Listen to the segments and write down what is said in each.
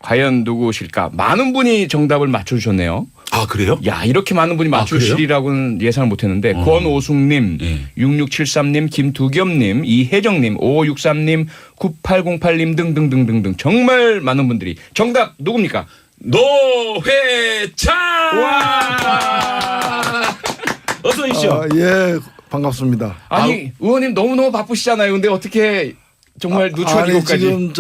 과연 누구실까? 많은 분이 정답을 맞춰주셨네요. 아 그래요? 야 이렇게 많은 분이 맞추시리라고는 예상을 못했는데 권오숙님, 6673님, 김두겸님, 이혜정님, 5563님, 9808님 등등등등등 정말 많은 분들이 정답 누굽니까? 노회찬. 어서 오십시오. 예, 반갑습니다. 아니 의원님 너무너무 바쁘시잖아요. 근데 어떻게 정말 누추한 아니 이것까지. 지금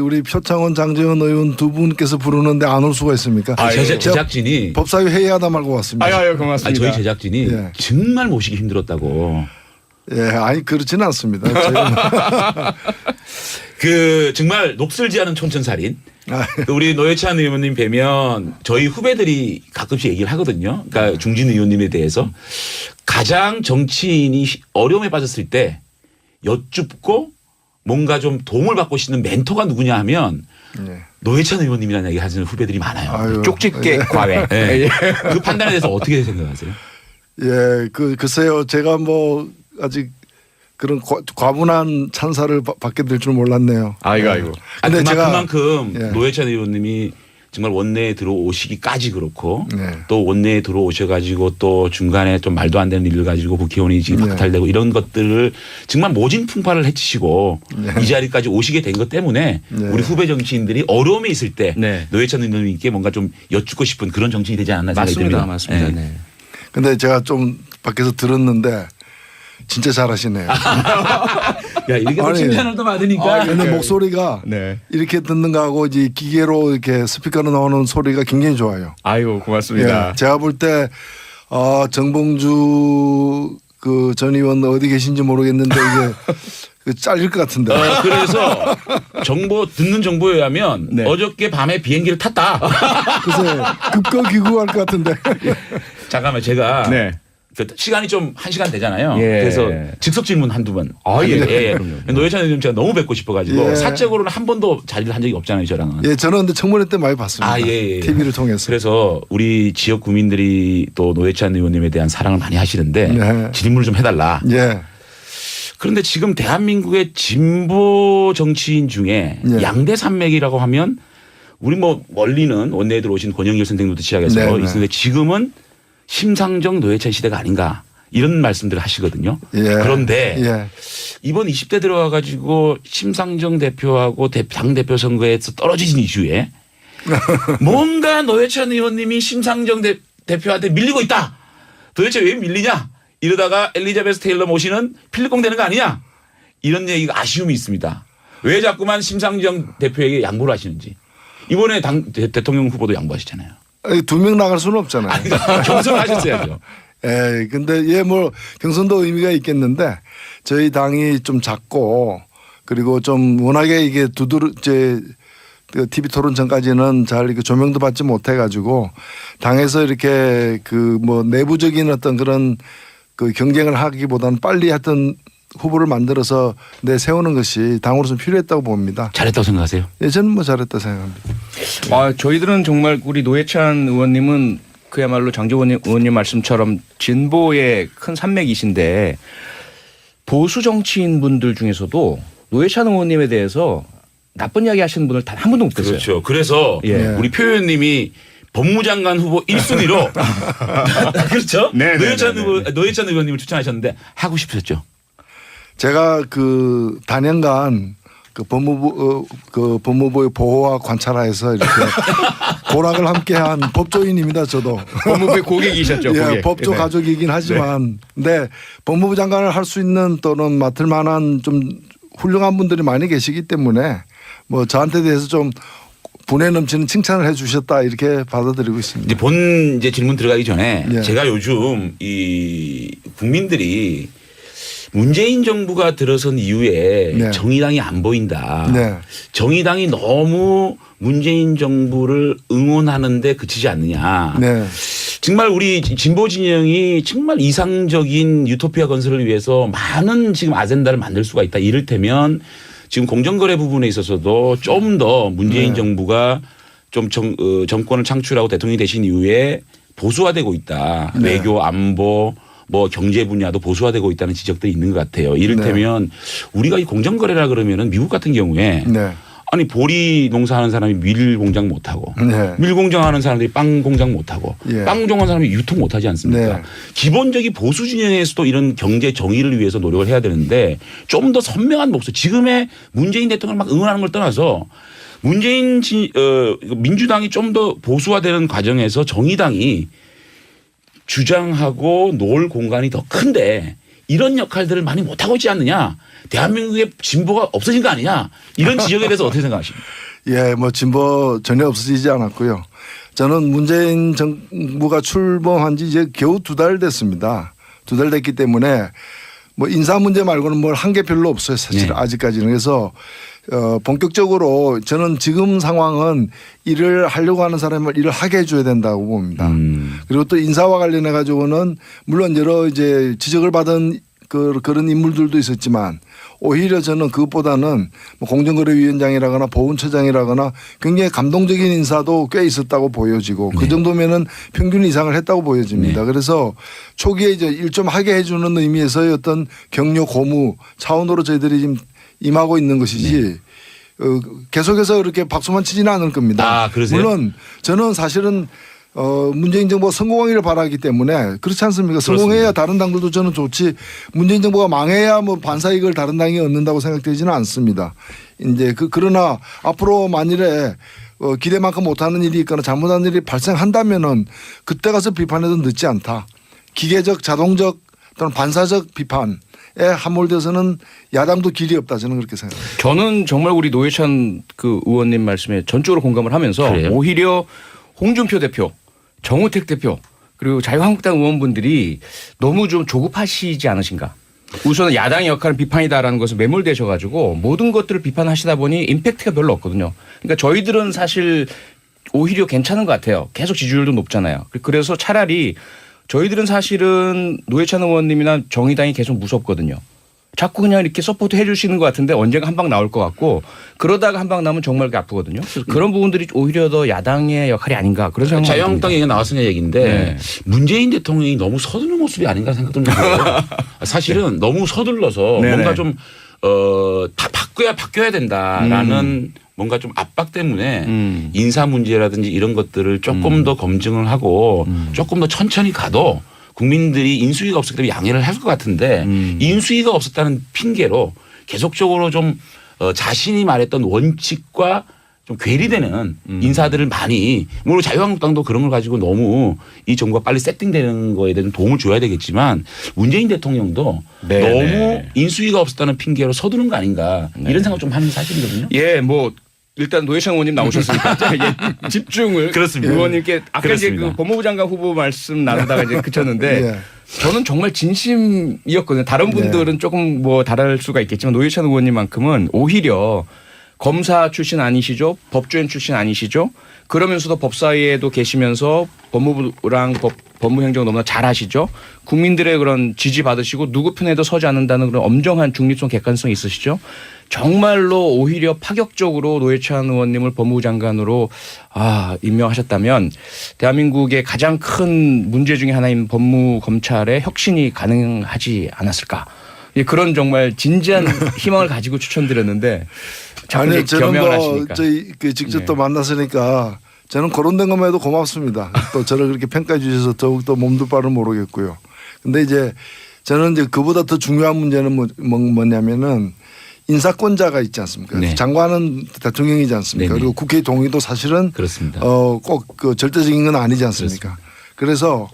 우리 표창원 장재원 의원 두 분께서 부르는데 안 올 수가 있습니까? 제작진이 법사위 회의하다 말고 왔습니다. 아유 고맙습니다. 저희 제작진이 예. 정말 모시기 힘들었다고. 예, 아니 그렇지는 않습니다. 저희는 그 정말 녹슬지않은 촌천살인. 우리 노회찬 의원님 뵈면 저희 후배들이 가끔씩 얘기를 하거든요. 그러니까 중진 의원님에 대해서 가장 정치인이 어려움에 빠졌을 때 여쭙고 뭔가 좀 도움을 받고 싶은 멘토가 누구냐 하면 예. 노회찬 의원님이라는 얘기 하시는 후배들이 많아요. 아유, 쪽집게 과외. 네. 그 판단에 대해서 어떻게 생각하세요? 예, 글쎄요, 제가 뭐 아직 그런 과분한 찬사를 받게 될 줄 몰랐네요. 아이고. 근데 그만큼 예. 노회찬 의원님이 정말 원내에 들어오시기까지 그렇고 네. 또 원내에 들어오셔가지고 또 중간에 좀 말도 안 되는 일을 가지고 국회의원이 지금 네. 박탈되고 이런 것들을 정말 모진 풍파를 해치시고 이 자리까지 오시게 된 것 때문에 네. 우리 후배 정치인들이 어려움에 있을 때 네. 노회찬 의원님께 뭔가 좀 여쭙고 싶은 그런 정치인이 되지 않았나 생각이 듭니다. 맞습니다. 네. 네. 근데 제가 좀 밖에서 들었는데 진짜 잘하시네요. 야 이렇게 또 아니, 칭찬을 또 받으니까. 근데 목소리가 네. 이렇게 듣는 거하고 이제 기계로 이렇게 스피커로 나오는 소리가 굉장히 좋아요. 아이고 고맙습니다. 예, 제가 볼 때 정봉주 그 전 의원 어디 계신지 모르겠는데 이게 그 잘릴 것 같은데. 그래서 듣는 정보에 의하면 네. 어저께 밤에 비행기를 탔다. 글쎄 급거 귀국할 것 같은데. 잠깐만 제가 네. 그 시간이 좀 1시간 되잖아요. 예. 그래서 즉석 질문 한두 번. 예. 노회찬 의원님 제가 너무 뵙고 싶어가지고 예. 사적으로는 한 번도 자리를 한 적이 없잖아요, 저랑은. 예, 저는 근데 청문회 때 많이 봤습니다. 예. TV를 통해서. 그래서 우리 지역 구민들이 또 노회찬 의원님에 대한 사랑을 많이 하시는데 네. 질문을 좀 해달라. 예. 그런데 지금 대한민국의 진보 정치인 중에 네. 양대 산맥이라고 하면 우리 뭐 원리는 원내에 들어오신 권영길 선생님부터 시작해서 네, 네. 있는데 지금은 심상정 노회찬 시대가 아닌가 이런 말씀들을 하시거든요. 예. 그런데 예. 이번 20대 들어와 가지고 심상정 대표하고 당대표 선거에서 떨어지신 이후에 뭔가 노회찬 의원님이 심상정 대표한테 밀리고 있다. 도대체 왜 밀리냐? 이러다가 엘리자베스 테일러 모시는 필리공 되는 거 아니냐? 이런 얘기가 아쉬움이 있습니다. 왜 자꾸만 심상정 대표에게 양보를 하시는지. 이번에 대통령 후보도 양보하시잖아요. 두 명 나갈 수는 없잖아요. 경선하셨어야죠. 예, 근데 예, 뭐 경선도 의미가 있겠는데 저희 당이 좀 작고 그리고 좀 워낙에 이게 TV 토론 전까지는 잘 이렇게 조명도 받지 못해 가지고 당에서 이렇게 그 뭐 내부적인 어떤 그런 그 경쟁을 하기보다는 빨리 하여튼 후보를 만들어서 내세우는 것이 당으로서 필요했다고 봅니다. 잘했다고 생각하세요? 예, 저는 뭐 잘했다 생각합니다. 저희들은 정말 우리 노회찬 의원님은 그야말로 장재원 의원님 말씀처럼 진보의 큰 산맥이신데 보수 정치인 분들 중에서도 노회찬 의원님에 대해서 나쁜 이야기 하시는 분을 단 한 분도 못 봤어요. 그렇죠. 그래서 예. 우리 표 의원님이 법무장관 후보 1순위로 그렇죠. 네, 노회찬 의원님을 추천하셨는데 하고 싶으셨죠? 제가 그 단연간 그 법무부의 보호와 관찰하에서 이렇게 고락을 함께한 법조인입니다. 저도 법무부의 고객이셨죠. 예, 고객. 법조 네. 가족이긴 하지만, 근데 법무부 장관을 할 수 있는 또는 맡을 만한 좀 훌륭한 분들이 많이 계시기 때문에 뭐 저한테 대해서 좀 분에 넘치는 칭찬을 해주셨다 이렇게 받아들이고 있습니다. 이제 질문 들어가기 전에 예. 제가 요즘 이 국민들이 문재인 정부가 들어선 이후에 네. 정의당이 안 보인다. 네. 정의당이 너무 문재인 정부를 응원하는데 그치지 않느냐. 네. 정말 우리 진보 진영이 정말 이상적인 유토피아 건설을 위해서 많은 지금 아젠다를 만들 수가 있다. 이를테면 지금 공정거래 부분에 있어서도 좀 더 문재인 정부가 좀 정권을 창출하고 대통령이 되신 이후에 보수화되고 있다. 네. 외교 안보 뭐 경제 분야도 보수화되고 있다는 지적들이 있는 것 같아요. 이를테면 우리가 이 공정거래라 그러면은 미국 같은 경우에 네. 아니 보리 농사하는 사람이 밀 공장 못하고 네. 밀 공장하는 사람들이 빵 공장 못하고 예. 빵 공장하는 사람이 유통 못하지 않습니까? 네. 기본적인 보수 진영에서도 이런 경제 정의를 위해서 노력을 해야 되는데 좀 더 선명한 목소리 지금의 문재인 대통령을 막 응원하는 걸 떠나서 문재인 민주당이 좀 더 보수화되는 과정에서 정의당이 주장하고 놓을 공간이 더 큰데 이런 역할들을 많이 못하고 있지 않느냐. 대한민국의 진보가 없어진 거 아니냐. 이런 지적에 대해서 어떻게 생각하십니까? 예, 뭐 진보 전혀 없어지지 않았고요. 저는 문재인 정부가 출범한 지 이제 겨우 2달 됐습니다. 2달 됐기 때문에 뭐 인사 문제 말고는 뭘 한 게 별로 없어요. 사실 네. 아직까지는. 그래서 본격적으로 저는 지금 상황은 일을 하려고 하는 사람을 일을 하게 해줘야 된다고 봅니다. 그리고 또 인사와 관련해 가지고는 물론 여러 이제 지적을 받은 그런 인물들도 있었지만 오히려 저는 그것보다는 뭐 공정거래위원장이라거나 보훈처장이라거나 굉장히 감동적인 인사도 꽤 있었다고 보여지고 그 정도면은 평균 이상을 했다고 보여집니다. 네. 그래서 초기에 이제 일 좀 하게 해주는 의미에서의 어떤 격려 고무 차원으로 저희들이 지금 임하고 있는 것이지 계속해서 그렇게 박수만 치지는 않을 겁니다. 아, 그러세요? 물론 저는 사실은 문재인 정부가 성공하기를 바라기 때문에 그렇지 않습니까? 성공해야 다른 당들도 저는 좋지 문재인 정부가 망해야 뭐 반사이익을 다른 당이 얻는다고 생각되지는 않습니다. 이제 그러나 앞으로 만일에 기대만큼 못하는 일이 있거나 잘못한 일이 발생한다면은 그때 가서 비판해도 늦지 않다. 기계적 자동적 또는 반사적 비판에 함몰돼서는 야당도 길이 없다 저는 그렇게 생각합니다. 저는 정말 우리 노회찬 그 의원님 말씀에 전적으로 공감을 하면서 그래요? 오히려 홍준표 대표, 정우택 대표 그리고 자유한국당 의원분들이 너무 좀 조급하시지 않으신가. 우선은 야당의 역할은 비판이다라는 것을 매몰되셔가지고 모든 것들을 비판하시다 보니 임팩트가 별로 없거든요. 그러니까 저희들은 사실 오히려 괜찮은 것 같아요. 계속 지지율도 높잖아요. 그래서 차라리 저희들은 사실은 노회찬 의원님이나 정의당이 계속 무섭거든요. 자꾸 그냥 이렇게 서포트 해 주시는 것 같은데 언젠가 한 방 나올 것 같고 그러다가 한 방 나면 정말 아프거든요. 그래서 그런 부분들이 오히려 더 야당의 역할이 아닌가 그런 생각이 듭니다. 자유한국당 얘기가 나왔으니까 얘기인데 네. 문재인 대통령이 너무 서두른 모습이 아닌가 생각도 들어요. 사실은 너무 서둘러서 네네. 뭔가 좀 다 바뀌어야 된다라는 뭔가 좀 압박 때문에 인사 문제라든지 이런 것들을 조금 더 검증을 하고 조금 더 천천히 가도 국민들이 인수위가 없었기 때문에 양해를 할 것 같은데 인수위가 없었다는 핑계로 계속적으로 좀 자신이 말했던 원칙과 좀 괴리되는 인사들을 많이 물론 자유한국당도 그런 걸 가지고 너무 이 정부가 빨리 세팅되는 거에 대한 도움을 줘야 되겠지만 문재인 대통령도 네, 너무 네. 인수위가 없었다는 핑계로 서두른 거 아닌가 이런 생각 좀 하는 사실이거든요. 예, 뭐 일단 노회찬 의원님 나오셨으니까 이제 집중을 그렇습니다. 의원님께 아까 그렇습니다. 이제 그 법무부 장관 후보 말씀 나누다가 이제 그쳤는데 예. 저는 정말 진심이었거든요. 다른 분들은 조금 뭐 다를 수가 있겠지만 노회찬 의원님만큼은 오히려 검사 출신 아니시죠? 법조인 출신 아니시죠? 그러면서도 법사위에도 계시면서 법무부랑 법무행정 너무나 잘하시죠? 국민들의 그런 지지 받으시고 누구 편에도 서지 않는다는 그런 엄정한 중립성 객관성 있으시죠? 정말로 오히려 파격적으로 노회찬 의원님을 법무부 장관으로 임명하셨다면 대한민국의 가장 큰 문제 중에 하나인 법무 검찰의 혁신이 가능하지 않았을까? 예, 그런 정말 진지한 희망을 가지고 추천드렸는데 아니 저는 겸양을 뭐 하시니까. 저희 직접 네. 또 만났으니까 저는 거론된 것만 해도 고맙습니다. 또 저를 그렇게 평가해 주셔서 더욱더 몸둘 바를 모르겠고요. 근데 이제 저는 이제 그보다 더 중요한 문제는 뭐냐면은 인사권자가 있지 않습니까? 네. 장관은 대통령이지 않습니까? 네네. 그리고 국회 동의도 사실은 그렇습니다. 꼭 그 절대적인 건 아니지 않습니까? 그래서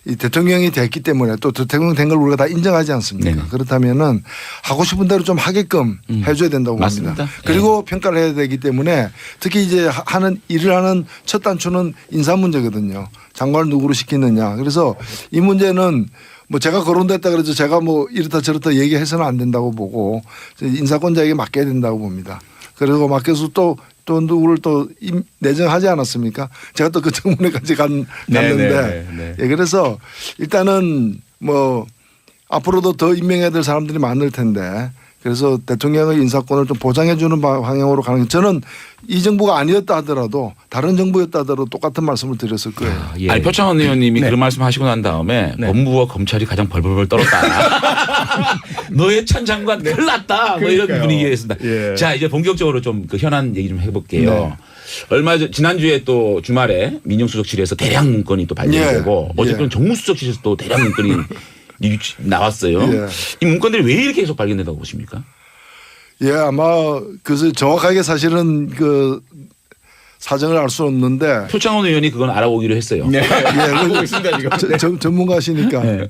이 대통령이 됐기 때문에 또 대통령 된 걸 우리가 다 인정하지 않습니까? 네네. 그렇다면은 하고 싶은 대로 좀 하게끔 해줘야 된다고 맞습니다. 봅니다. 그리고 평가를 해야 되기 때문에 특히 이제 일을 하는 첫 단추는 인사 문제거든요. 장관을 누구로 시키느냐. 그래서 이 문제는 뭐 제가 거론됐다 그래서 제가 뭐 이렇다 저렇다 얘기해서는 안 된다고 보고 인사권자에게 맡겨야 된다고 봅니다. 그리고 맡겨서 또 누구를 또 내정하지 않았습니까? 제가 또 그 청문회까지 갔는데 네. 예, 그래서 일단은 뭐 앞으로도 더 임명해야 될 사람들이 많을 텐데 그래서 대통령의 인사권을 좀 보장해 주는 방향으로 가는 게 저는 이 정부가 아니었다 하더라도 다른 정부였다 하더라도 똑같은 말씀을 드렸을 거예요. 아, 예. 아니 표창원 의원님이 네. 그런 말씀하시고 난 다음에 네. 법무부와 검찰이 가장 벌벌벌 떨었다. 노회찬 장관 큰일 났다. 뭐 이런 그러니까요. 분위기였습니다. 예. 자 이제 본격적으로 좀 그 현안 얘기 좀 해볼게요. 네. 얼마 전 지난주에 또 주말에 민정수석실에서 대량 문건이 또 발견되고 예. 어쨌든 정무수석실에서 또 대량 문건이 나왔어요. 예. 이 문건들이 왜 이렇게 계속 발견된다고 보십니까? 예, 아마 그래서 정확하게 사실은 그 사정을 알 수 없는데 표창원 의원이 그건 알아보기로 했어요. 네. 예, 알고 있습니다 지금. 전문가시니까. 네.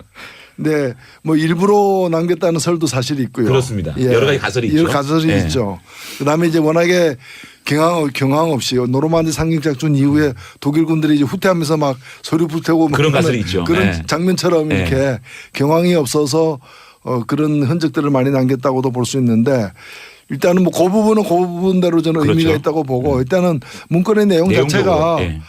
네, 뭐 일부러 남겼다는 설도 사실 있고요. 그렇습니다. 여러 가지 가설이 있죠. 여러 가설이 네. 있죠. 그다음에 이제 워낙에 경황 없이 노르만디 상륙작전 이후에 독일군들이 이제 후퇴하면서 막 소리 불태고 막 그런 하는 가설이 있죠. 그런 네. 장면처럼 네. 이렇게 경황이 없어서 그런 흔적들을 많이 남겼다고도 볼 수 있는데 일단은 뭐 그 부분은 그 부분대로 저는 그렇죠. 의미가 있다고 보고 일단은 문건의 내용 자체가 예.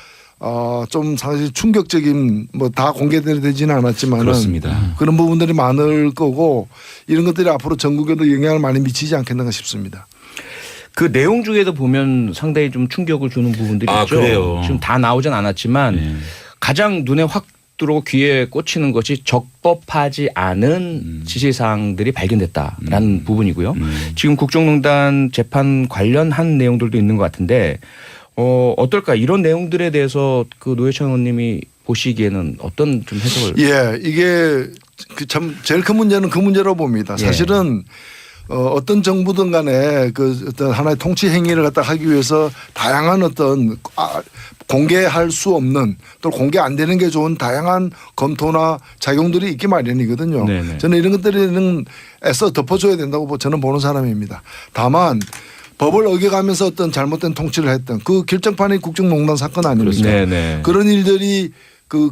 좀 사실 충격적인 뭐 다 공개되지는 않았지만은 그렇습니다. 그런 부분들이 많을 거고 이런 것들이 앞으로 전국에도 영향을 많이 미치지 않겠는가 싶습니다. 그 내용 중에도 보면 상당히 좀 충격을 주는 부분들이 아, 있죠. 그래요? 지금 다 나오진 않았지만 네. 가장 눈에 확 들어오고 귀에 꽂히는 것이 적법하지 않은 지시사항들이 발견됐다라는 부분이고요. 지금 국정농단 재판 관련한 내용들도 있는 것 같은데 어떨까 이런 내용들에 대해서 그 노회찬 의원님이 보시기에는 어떤 좀 해석을? 예, 이게 그 참 제일 큰 문제는 그 문제라고 봅니다. 예. 사실은 어떤 정부든 간에 그 어떤 하나의 통치 행위를 갖다 하기 위해서 다양한 어떤 공개할 수 없는 또 공개 안 되는 게 좋은 다양한 검토나 작용들이 있기 마련이거든요. 네네. 저는 이런 것들은 애써 덮어줘야 된다고 저는 보는 사람입니다. 다만 법을 어겨가면서 어떤 잘못된 통치를 했던 그 결정판이 국정농단 사건 아닙니까? 네네. 그런 일들이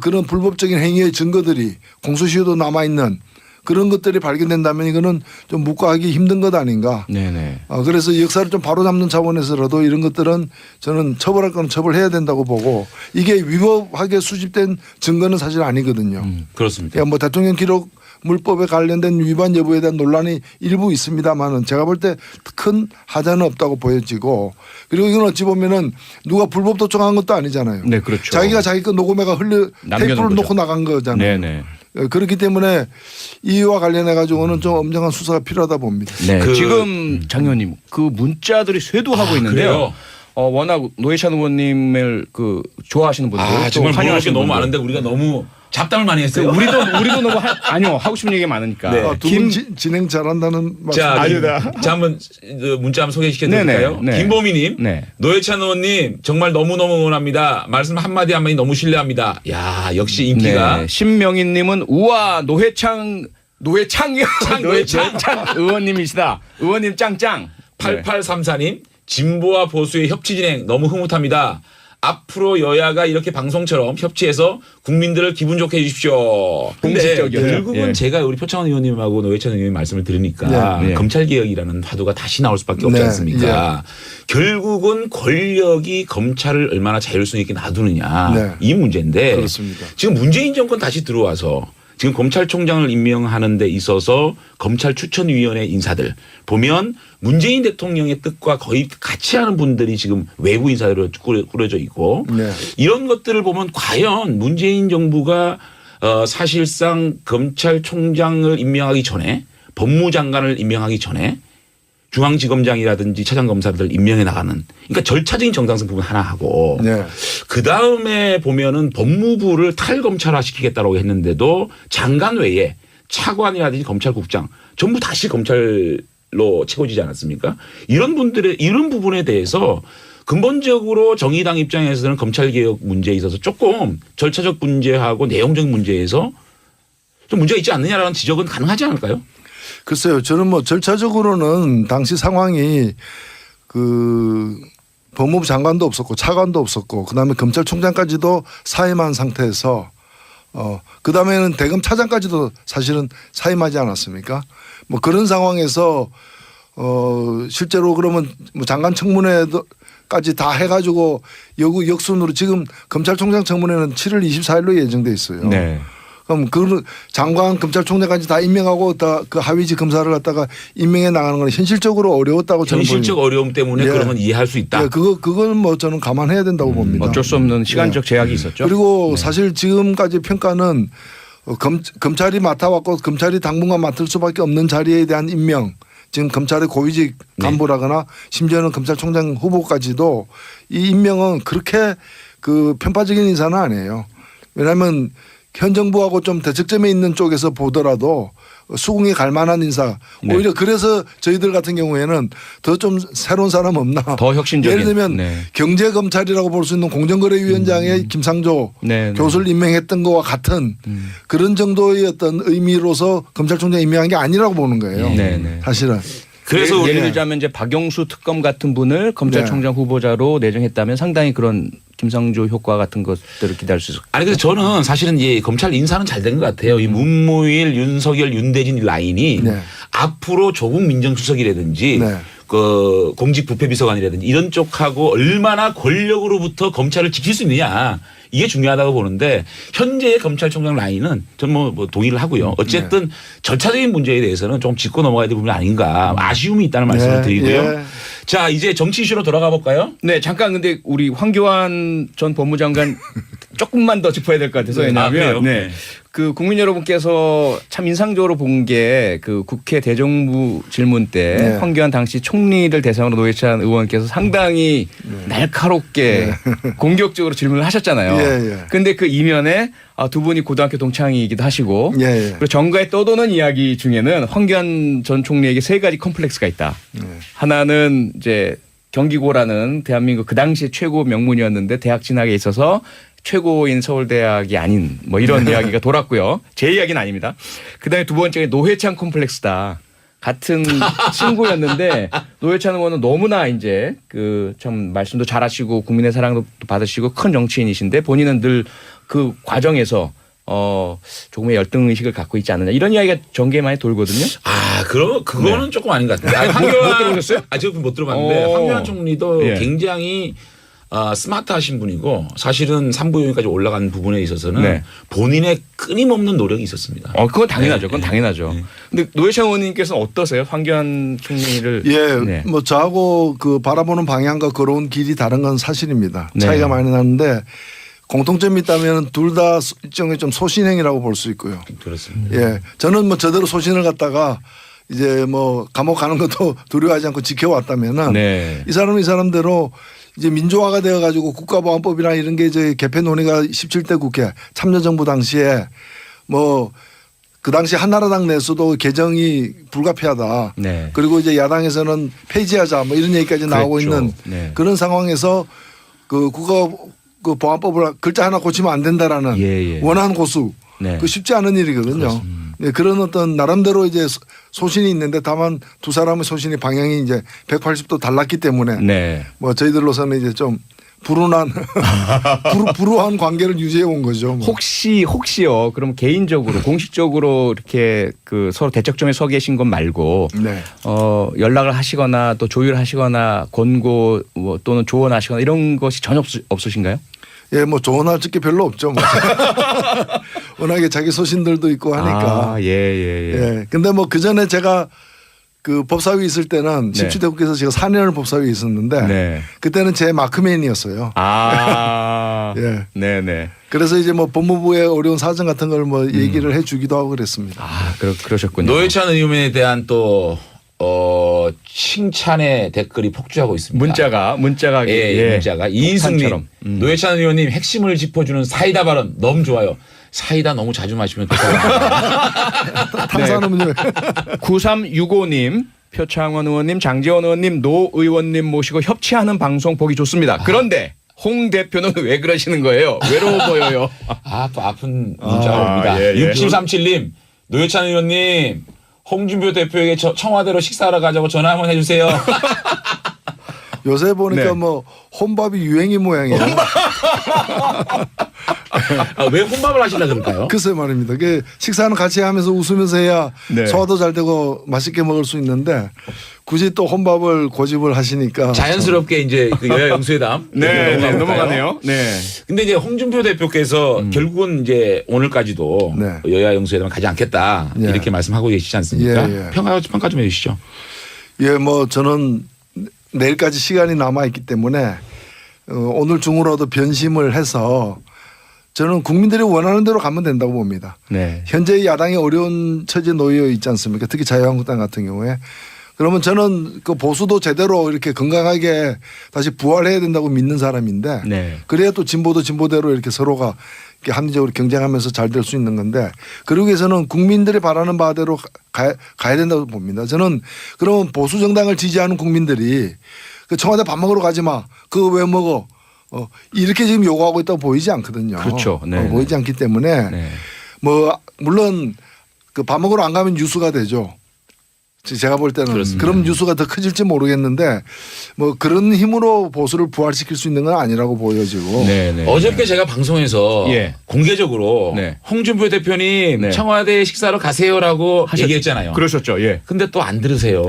그런 불법적인 행위의 증거들이 공소시효도 남아있는 그런 것들이 발견된다면 이거는 좀 묵과하기 힘든 것 아닌가. 네네. 그래서 역사를 좀 바로잡는 차원에서라도 이런 것들은 저는 처벌할 건 처벌해야 된다고 보고 이게 위법하게 수집된 증거는 사실 아니거든요. 그렇습니다. 그러니까 뭐 대통령 기록 물법에 관련된 위반 여부에 대한 논란이 일부 있습니다만은 제가 볼 때 큰 하자는 없다고 보여지고 그리고 이건 어찌 보면은 누가 불법 도청한 것도 아니잖아요. 네, 그렇죠. 자기가 자기 거 녹음해가 테이프를 거죠. 놓고 나간 거잖아요. 네네. 그렇기 때문에 이와 관련해 가지고는 좀 엄정한 수사가 필요하다 봅니다. 네. 그- 지금 장 의원님 그 문자들이 쇄도하고 있는데요. 그래요? 워낙 노회찬 의원님을 그 좋아하시는 분들, 또 정말 물어볼 게 환영하시는 너무 분들. 많은데 우리가 너무 잡담을 많이 했어요. 우리도 너무 아니요 하고 싶은 얘기가 많으니까. 네. 두 분 진행 잘한다는 말씀. 자, 자 한번 문자 한번 소개시켜 드릴까요? 네네, 네. 김보미님, 네. 노회찬 의원님 정말 너무너무 응원합니다. 말씀 한마디 한마디 너무 신뢰합니다. 야 역시 인기가 네. 신명희님은 우와 노회찬 의원님이시다. 의원님 짱짱. 8834님 진보와 보수의 협치 진행 너무 흐뭇합니다. 앞으로 여야가 이렇게 방송처럼 협치해서 국민들을 기분 좋게 해주십시오. 근데 공식적이었죠. 결국은 예. 제가 우리 표창원 의원님하고 노회찬 의원님 말씀을 들으니까 네. 네. 검찰개혁이라는 화두가 다시 나올 수밖에 없지 네. 않습니까? 결국은 권력이 검찰을 얼마나 자율성 있게 놔두느냐 네. 이 문제인데 그렇습니다. 지금 문재인 정권 다시 들어와서 지금 검찰총장을 임명하는 데 있어서 검찰 추천위원회 인사들 보면 문재인 대통령의 뜻과 거의 같이 하는 분들이 지금 외부 인사로 꾸려져 있고 네. 이런 것들을 보면 과연 문재인 정부가 사실상 검찰총장을 임명하기 전에 법무장관을 임명하기 전에 중앙지검장이라든지 차장검사들 임명해 나가는 그러니까 절차적인 정당성 부분 하나 하고 네. 그 다음에 보면은 법무부를 탈검찰화 시키겠다고 했는데도 장관 외에 차관이라든지 검찰국장 전부 다시 검찰로 채워지지 않았습니까? 이런 부분에 대해서 근본적으로 정의당 입장에서는 검찰개혁 문제에 있어서 조금 절차적 문제하고 내용적 문제에서 좀 문제가 있지 않느냐라는 지적은 가능하지 않을까요? 글쎄요. 저는 뭐 절차적으로는 당시 상황이 그 법무부 장관도 없었고 차관도 없었고 그다음에 검찰총장까지도 사임한 상태에서 그다음에는 대검 차장까지도 사실은 사임하지 않았습니까? 뭐 그런 상황에서 실제로 그러면 뭐 장관 청문회까지 다 해가지고 역순으로 지금 검찰총장 청문회는 7월 24일로 예정돼 있어요. 네. 그럼 그 장관 검찰총장까지 다 임명하고 다 그 하위직 검사를 갖다가 임명해 나가는 건 현실적으로 어려웠다고 저는 현실적 어려움 때문에 예. 그러면 이해할 수 있다. 예, 그건 뭐 저는 감안해야 된다고 봅니다. 어쩔 수 없는 시간적 제약이 있었죠. 그리고 사실 지금까지 평가는 검찰이 맡아왔고 검찰이 당분간 맡을 수밖에 없는 자리에 대한 임명, 지금 검찰의 고위직 간부라거나 심지어는 검찰총장 후보까지도 이 임명은 그렇게 그 편파적인 인사는 아니에요. 왜냐하면 현 정부하고 좀 대척점에 있는 쪽에서 보더라도 수긍이 갈 만한 인사. 네. 오히려 그래서 저희들 같은 경우에는 더 좀 새로운 사람 없나. 더 혁신적인. 예를 들면 네. 경제검찰이라고 볼 수 있는 공정거래위원장의 김상조 네, 네. 교수를 임명했던 것과 같은 그런 정도의 어떤 의미로서 검찰총장 임명한 게 아니라고 보는 거예요. 네, 네. 사실은. 그래서 예를 우리는 들자면 이제 박영수 특검 같은 분을 검찰총장 후보자로 내정했다면 상당히 그런 김상조 효과 같은 것들을 기대할 수 있을 아니 그래서 저는 사실은 이 검찰 인사는 잘 된 것 같아요. 이 문무일, 윤석열, 윤대진 라인이 네. 앞으로 조국 민정수석이라든지 네. 그 공직부패비서관이라든지 이런 쪽하고 얼마나 권력으로부터 검찰을 지킬 수 있느냐 이게 중요하다고 보는데 현재의 검찰총장 라인은 저는 뭐 동의를 하고요. 어쨌든 절차적인 문제에 대해서는 좀 짚고 넘어가야 될 부분이 아닌가 아쉬움이 있다는 말씀을 네, 드리고요. 예. 자 이제 정치 이슈로 돌아가 볼까요? 네, 잠깐 근데 우리 황교안 전 법무장관 조금만 더 짚어야 될 것 같아서 네. 아, 그래요? 왜냐하면 네. 그 국민 여러분께서 참 인상적으로 본 게 그 국회 대정부 질문 때 네. 황교안 당시 총리를 대상으로 노회찬 의원께서 상당히 날카롭게 공격적으로 질문을 하셨잖아요. 예, 예. 근데 그 이면에 두 분이 고등학교 동창이기도 하시고 예, 예. 그리고 정가에 떠도는 이야기 중에는 황교안 전 총리에게 세 가지 컴플렉스가 있다. 하나는 이제 경기고라는 대한민국 그 당시 최고 명문이었는데 대학 진학에 있어서 최고인 서울대학이 아닌 뭐 이런 이야기가 돌았고요. 제 이야기는 아닙니다. 그다음에 두 번째가 노회찬 컴플렉스다. 같은 친구였는데 노회찬 의원은 너무나 이제 그 참 말씀도 잘하시고 국민의 사랑도 받으시고 큰 정치인이신데 본인은 늘 그 과정에서 조금의 열등 의식을 갖고 있지 않느냐 이런 이야기가 전개에 많이 돌거든요. 아, 그거는 조금 아닌 것 같은데. 아니, 황교안 못 들어보셨어요? 저 못 들어봤는데 오. 황교안 총리도 예. 굉장히 스마트하신 분이고 사실은 3부 요인까지 올라간 부분에 있어서는 네. 본인의 끊임없는 노력이 있었습니다. 그건 당연하죠. 네, 그건 네. 당연하죠. 네. 근데 노회찬 의원님께서는 어떠세요? 황교안 총리를 예, 네. 뭐 저하고 그 바라보는 방향과 걸어온 길이 다른 건 사실입니다. 네. 차이가 많이 나는데 공통점이 있다면 둘 다 일종의 좀 소신행이라고 볼 수 있고요. 그렇습니다. 예, 저는 뭐 저대로 소신을 갖다가 이제 뭐 감옥 가는 것도 두려워하지 않고 지켜왔다면은 네. 이 사람대로 이제 민주화가 되어 가지고 국가보안법이나 이런 게 이제 개폐 논의가 17대 국회 참여정부 당시에 뭐 그 당시 한나라당 내에서도 개정이 불가피하다. 네. 그리고 이제 야당에서는 폐지하자 뭐 이런 얘기까지 나오고 그랬죠. 있는 네. 그런 상황에서 그 국가 그 보안법을 글자 하나 고치면 안 된다라는 예, 예. 원한 고수 네. 그 쉽지 않은 일이거든요. 네, 그런 어떤 나름대로 이제 소신이 있는데 다만 두 사람의 소신의 방향이 이제 180도 달랐기 때문에 네. 뭐 저희들로서는 이제 좀 불운한 불우한 관계를 유지해 온 거죠. 뭐. 혹시요. 그럼 개인적으로 공식적으로 이렇게 그 서로 대척점에 서 계신 것 말고 네. 연락을 하시거나 또 조율하시거나 권고 뭐 또는 조언하시거나 이런 것이 전혀 없으신가요? 예, 뭐 조언할 게 별로 없죠. 뭐. 워낙에 자기 소신들도 있고 하니까. 예. 예. 근데 뭐 그 전에 제가 그 법사위 있을 때는 네. 17대 국회에서 제가 4년을 법사위에 있었는데 네. 그때는 제 마크맨이었어요. 예. 네네. 그래서 이제 뭐 법무부의 어려운 사정 같은 걸 뭐 얘기를 해 주기도 하고 그랬습니다. 그러셨군요. 노회찬 의원에 대한 또 칭찬의 댓글이 폭주하고 있습니다. 문자가 문자가 이인승님 폭탄처럼. 노회찬 의원님 핵심을 짚어주는 사이다 발언 너무 좋아요. 사이다 너무 자주 마시면 탄산음료. 9365님, 표창원 의원님, 장재원 의원님, 노 의원님 모시고 협치하는 방송 보기 좋습니다. 그런데 홍 대표는 왜 그러시는 거예요? 외로워 보여요. 또 아픈 문자가 옵니다. 예, 예. 6737님 노회찬 의원님 홍준표 대표에게 청와대로 식사하러 가자고 전화 한번 해주세요. 요새 보니까 네. 뭐 혼밥이 유행인 모양이에요. 왜 혼밥을 하시려 그럴까요? 글쎄 말입니다. 그 식사는 같이 하면서 웃으면서 해야 네. 소화도 잘 되고 맛있게 먹을 수 있는데 굳이 또 혼밥을 고집을 하시니까 자연스럽게 이제 그 여야 영수회담 네, 네, 넘어갈까요? 넘어가네요. 네. 근데 이제 홍준표 대표께서 결국은 이제 오늘까지도 네. 여야 영수회담을 가지 않겠다 예. 이렇게 말씀하고 계시지 않습니까? 예, 예. 평가 좀 해주시죠. 예, 뭐 저는 내일까지 시간이 남아 있기 때문에 오늘 중으로도 변심을 해서 저는 국민들이 원하는 대로 가면 된다고 봅니다. 네. 현재 야당이 어려운 처지에 놓여 있지 않습니까? 특히 자유한국당 같은 경우에. 그러면 저는 그 보수도 제대로 이렇게 건강하게 다시 부활해야 된다고 믿는 사람인데 네. 그래야 또 진보도 진보대로 이렇게 서로가 이렇게 합리적으로 경쟁하면서 잘 될 수 있는 건데 그러기 위해서는 국민들이 바라는 바대로 가야 된다고 봅니다. 저는 그러면 보수 정당을 지지하는 국민들이 그 청와대 밥 먹으러 가지 마. 그거 왜 먹어? 이렇게 지금 요구하고 있다고 보이지 않거든요. 그렇죠. 네. 보이지 않기 때문에 네. 뭐 물론 그 밥 먹으러 안 가면 뉴스가 되죠. 제가 볼 때는 그렇습니다. 그럼 뉴스가 더 커질지 모르겠는데 뭐 그런 힘으로 보수를 부활시킬 수 있는 건 아니라고 보여지고 네. 네. 어저께 제가 방송에서 예. 공개적으로 네. 홍준표 대표님 네. 청와대 식사로 가세요라고 얘기했잖아요. 그러셨죠. 예. 근데 또 안 들으세요.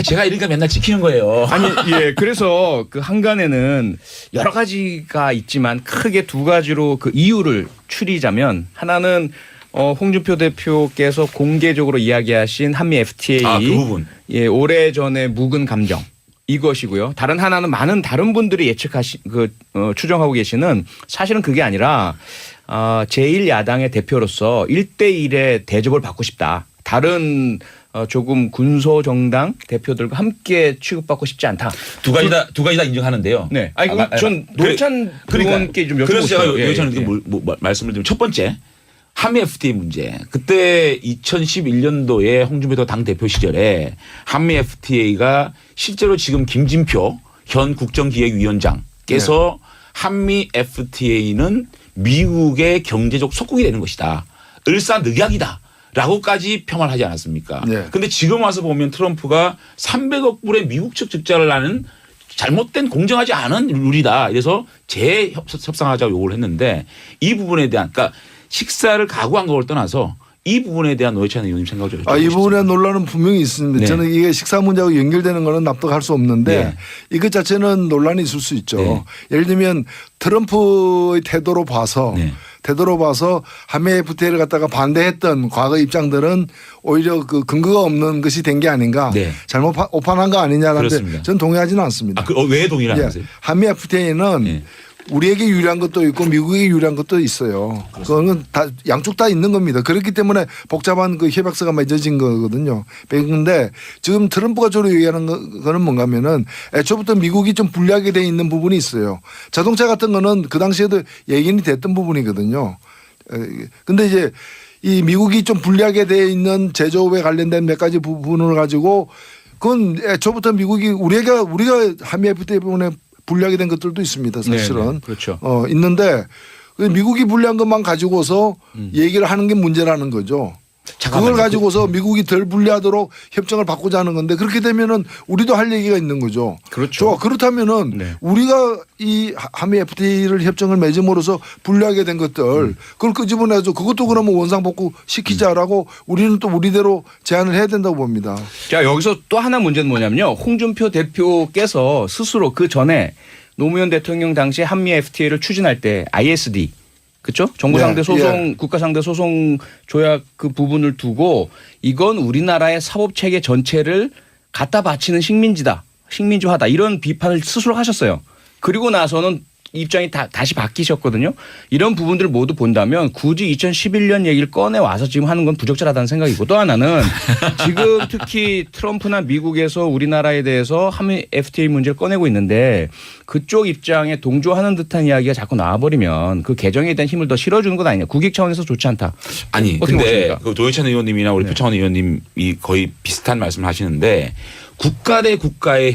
제가 이러니까 맨날 지키는 거예요. 아니, 예. 그래서 그 한간에는 여러 가지가 있지만 크게 두 가지로 그 이유를 추리자면 하나는 홍준표 대표께서 공개적으로 이야기하신 한미 FTA 그 부분. 예, 오래전에 묵은 감정 이것이고요. 다른 하나는 많은 다른 분들이 추정하고 계시는 사실은 그게 아니라 제1야당의 대표로서 1대1의 대접을 받고 싶다. 다른 조금 군소 정당 대표들과 함께 취급받고 싶지 않다. 두 가지 다 인정하는데요. 네. 아니, 전 노회찬 의원께 좀 여쭤보고 그래서 제가 싶어요. 노회찬 의원께 말씀을 드리면 첫 번째 한미 FTA 문제. 그때 2011년도에 홍준표 당 대표 시절에 한미 FTA가 실제로 지금 김진표 현 국정기획위원장께서 한미 FTA는 미국의 경제적 속국이 되는 것이다. 을사늑약이다. 라고까지 폄하를 하지 않았습니까? 그런데 네. 지금 와서 보면 트럼프가 300억 불의 미국 측 적자를 나는 잘못된 공정하지 않은 룰이다. 이래서 재협상하자고 요구를 했는데 이 부분에 대한 그러니까 식사를 각오한 걸 떠나서 이 부분에 대한 노회찬 의원님 생각을 좀 이 부분에 논란은 분명히 있습니다. 네. 저는 이게 식사 문제하고 연결되는 거는 납득할 수 없는데 네. 이것 자체는 논란이 있을 수 있죠. 네. 예를 들면 트럼프의 태도로 봐서 네. 한미 FTA를 갖다가 반대했던 과거 입장들은 오히려 그 근거가 없는 것이 된 게 아닌가 네. 잘못 오판한 거 아니냐는데 그렇습니다. 저는 동의하지는 않습니다. 왜 동의를 안 예. 하세요? 한미 FTA는 네. 우리에게 유리한 것도 있고 미국에게 유리한 것도 있어요. 그거는 다 양쪽 다 있는 겁니다. 그렇기 때문에 복잡한 그 협약서가 맺어진 거거든요. 그런데 지금 트럼프가 주로 얘기하는 거는 뭔가 하면은 애초부터 미국이 좀 불리하게 돼 있는 부분이 있어요. 자동차 같은 거는 그 당시에도 얘기는 됐던 부분이거든요. 근데 이제 이 미국이 좀 불리하게 돼 있는 제조업에 관련된 몇 가지 부분을 가지고 그건 애초부터 미국이 우리가 한미 FTA 부분에 불리하게 된 것들도 있습니다. 사실은. 네네. 그렇죠. 있는데 미국이 불리한 것만 가지고서 얘기를 하는 게 문제라는 거죠. 그걸 가지고서 미국이 덜 불리하도록 협정을 바꾸자 하는 건데 그렇게 되면은 우리도 할 얘기가 있는 거죠. 그렇죠. 좋아. 그렇다면은 네. 우리가 이 한미 FTA를 협정을 맺음으로써 불리하게 된 것들 그걸 끄집어내서 그것도 그러면 원상복구 시키자라고 우리는 또 우리대로 제안을 해야 된다고 봅니다. 자, 여기서 또 하나 문제는 뭐냐면요. 홍준표 대표께서 스스로 그 전에 노무현 대통령 당시 한미 FTA를 추진할 때 ISD 그렇죠? 정부 상대 소송, 국가 상대 소송 조약 그 부분을 두고 이건 우리나라의 사법 체계 전체를 갖다 바치는 식민지화다 이런 비판을 스스로 하셨어요. 그리고 나서는 입장이 다시 바뀌셨거든요. 이런 부분들을 모두 본다면 굳이 2011년 얘기를 꺼내 와서 지금 하는 건 부적절하다는 생각이고 또 하나는 지금 특히 트럼프나 미국에서 우리나라에 대해서 한미 FTA 문제를 꺼내고 있는데 그쪽 입장에 동조하는 듯한 이야기가 자꾸 나와버리면 그 개정에 대한 힘을 더 실어주는 것 아니냐. 국익 차원에서 좋지 않다. 아니 어떻게 근데 보십니까? 그 노회찬 의원님이나 우리 네. 표창원 의원님이 거의 비슷한 말씀을 하시는데 국가 대 국가의